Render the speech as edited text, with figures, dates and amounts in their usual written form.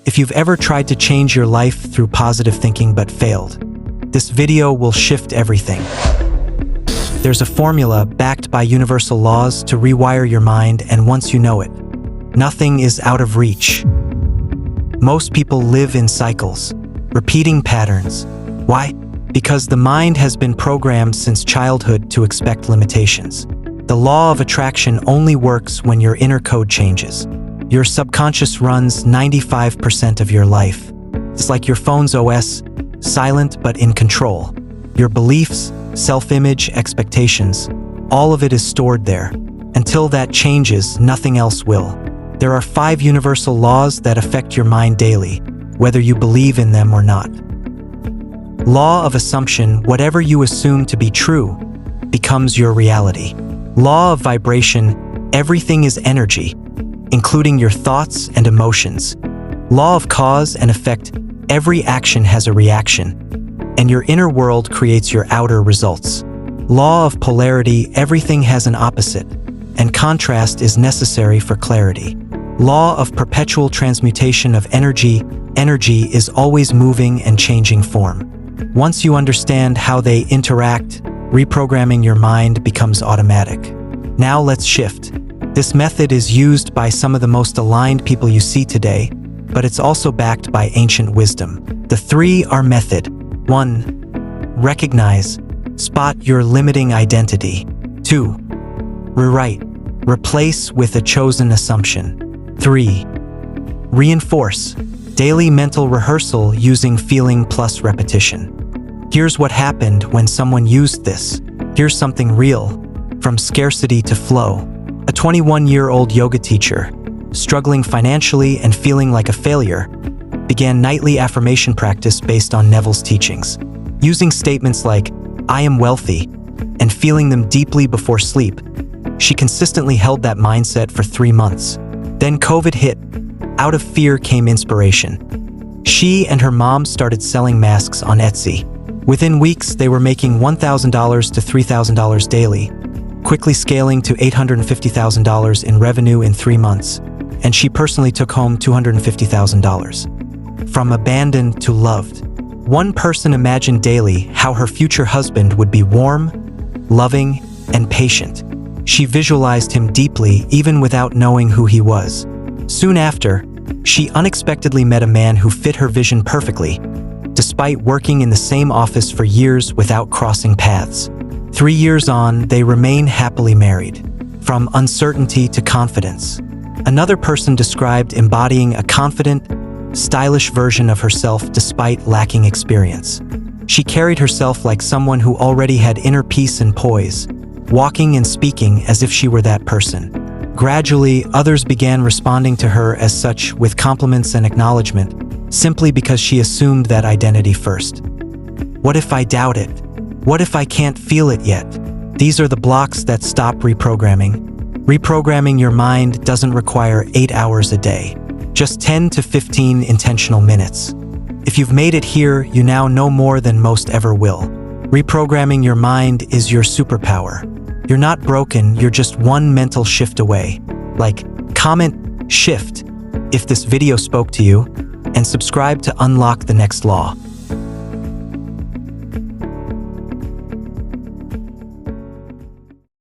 If you've ever tried to change your life through positive thinking but failed, this video will shift everything. There's a formula backed by universal laws to rewire your mind, and once you know it, nothing is out of reach. Most people live in cycles, repeating patterns. Why? Because the mind has been programmed since childhood to expect limitations. The law of attraction only works when your inner code changes. Your subconscious runs 95% of your life. It's like your phone's OS, silent but in control. Your beliefs, self-image, expectations, all of it is stored there. Until that changes, nothing else will. There are 5 universal laws that affect your mind daily, whether you believe in them or not. Law of assumption: whatever you assume to be true becomes your reality. Law of vibration: everything is energy, including your thoughts and emotions. Law of cause and effect: every action has a reaction, and your inner world creates your outer results. Law of polarity: everything has an opposite, and contrast is necessary for clarity. Law of perpetual transmutation of energy: energy is always moving and changing form. Once you understand how they interact, reprogramming your mind becomes automatic. Now let's shift. This method is used by some of the most aligned people you see today, but it's also backed by ancient wisdom. The 3 are method. 1. Recognize. Spot your limiting identity. 2. Rewrite. Replace with a chosen assumption. 3. Reinforce. Daily mental rehearsal using feeling plus repetition. Here's what happened when someone used this. Here's something real. From scarcity to flow. A 21-year-old yoga teacher, struggling financially and feeling like a failure, began nightly affirmation practice based on Neville's teachings. Using statements like, "I am wealthy," and feeling them deeply before sleep, she consistently held that mindset for 3 months. Then COVID hit. Out of fear came inspiration. She and her mom started selling masks on Etsy. Within weeks, they were making $1,000 to $3,000 daily, quickly scaling to $850,000 in revenue in 3 months, and she personally took home $250,000. From abandoned to loved. One person imagined daily how her future husband would be warm, loving, and patient. She visualized him deeply even without knowing who he was. Soon after, she unexpectedly met a man who fit her vision perfectly, despite working in the same office for years without crossing paths. 3 years on, they remain happily married. From uncertainty to confidence. Another person described embodying a confident, stylish version of herself despite lacking experience. She carried herself like someone who already had inner peace and poise, walking and speaking as if she were that person. Gradually, others began responding to her as such with compliments and acknowledgement, simply because she assumed that identity first. What if I doubt it? What if I can't feel it yet? These are the blocks that stop reprogramming. Reprogramming your mind doesn't require 8 hours a day, just 10 to 15 intentional minutes. If you've made it here, you now know more than most ever will. Reprogramming your mind is your superpower. You're not broken, you're just one mental shift away. Like, comment, shift, if this video spoke to you, and subscribe to unlock the next law.